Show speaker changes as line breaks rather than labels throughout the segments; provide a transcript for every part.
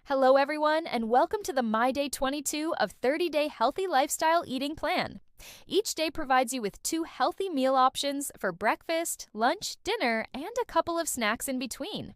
Hello, everyone, and welcome to the My Day 22 of 30-Day Healthy Lifestyle Eating Plan. Each day provides you with 2 healthy meal options for breakfast, lunch, dinner, and a couple of snacks in between.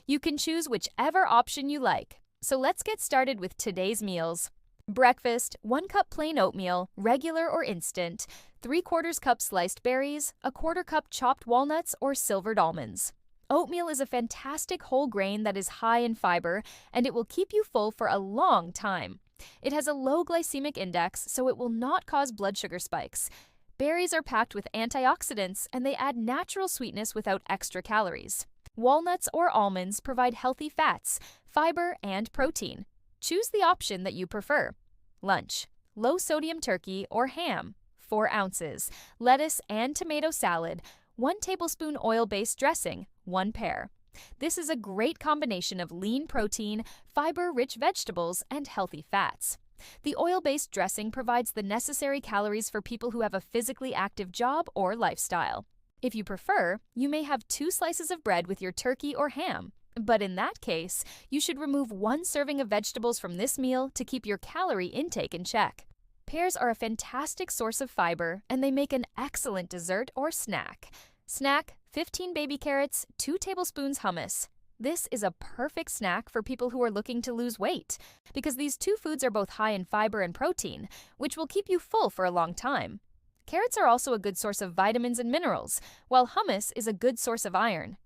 You can choose whichever option you like. So let's get started with today's meals. Breakfast: 1 cup plain oatmeal, regular or instant, 3/4 cup sliced berries, 1/4 cup chopped walnuts or silvered almonds. Oatmeal is a fantastic whole grain that is high in fiber, and it will keep you full for a long time. It has a low glycemic index, so it will not cause blood sugar spikes. Berries are packed with antioxidants, and they add natural sweetness without extra calories. Walnuts or almonds provide healthy fats, fiber, and protein. Choose the option that you prefer. Lunch: low-sodium turkey or ham, 4 ounces, lettuce and tomato salad, 1 tablespoon oil-based dressing, 1 pair. This is a great combination of lean protein, fiber-rich vegetables, and healthy fats. The oil-based dressing provides the necessary calories for people who have a physically active job or lifestyle. If you prefer, you may have 2 slices of bread with your turkey or ham. But in that case, you should remove 1 serving of vegetables from this meal to keep your calorie intake in check. Pears are a fantastic source of fiber, and they make an excellent dessert or snack. Snack: 15 baby carrots, 2 tablespoons hummus. This is a perfect snack for people who are looking to lose weight, because these 2 foods are both high in fiber and protein, which will keep you full for a long time. Carrots are also a good source of vitamins and minerals, while hummus is a good source of iron.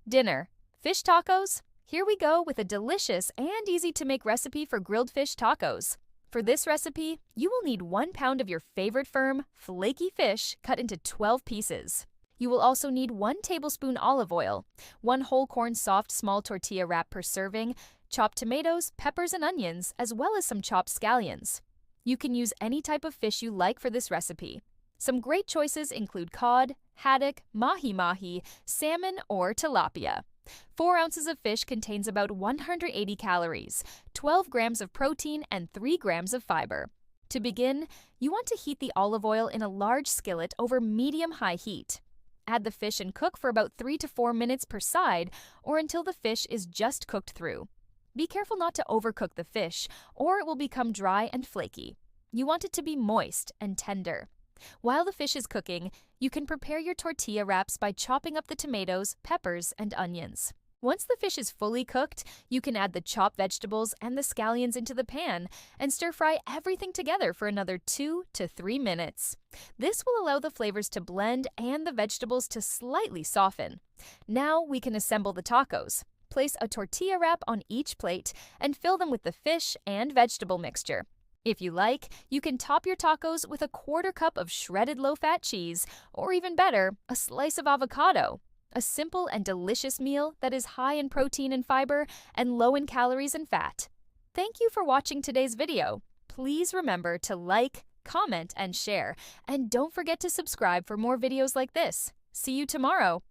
Dinner: fish tacos? Here we go with a delicious and easy-to-make recipe for grilled fish tacos. For this recipe, you will need 1 pound of your favorite firm, flaky fish cut into 12 pieces. You will also need 1 tablespoon olive oil, 1 whole corn soft small tortilla wrap per serving, chopped tomatoes, peppers, and onions, as well as some chopped scallions. You can use any type of fish you like for this recipe. Some great choices include cod, haddock, mahi-mahi, salmon, or tilapia. 4 ounces of fish contains about 180 calories, 12 grams of protein, and 3 grams of fiber. To begin, you want to heat the olive oil in a large skillet over medium-high heat. Add the fish and cook for about 3 to 4 minutes per side, or until the fish is just cooked through. Be careful not to overcook the fish, or it will become dry and flaky. You want it to be moist and tender. While the fish is cooking, you can prepare your tortilla wraps by chopping up the tomatoes, peppers, and onions. Once the fish is fully cooked, you can add the chopped vegetables and the scallions into the pan and stir-fry everything together for another 2 to 3 minutes. This will allow the flavors to blend and the vegetables to slightly soften. Now we can assemble the tacos. Place a tortilla wrap on each plate and fill them with the fish and vegetable mixture. If you like, you can top your tacos with 1/4 cup of shredded low-fat cheese, or even better, a slice of avocado. A simple and delicious meal that is high in protein and fiber and low in calories and fat. Thank you for watching today's video. Please remember to like, comment, and share. And don't forget to subscribe for more videos like this. See you tomorrow.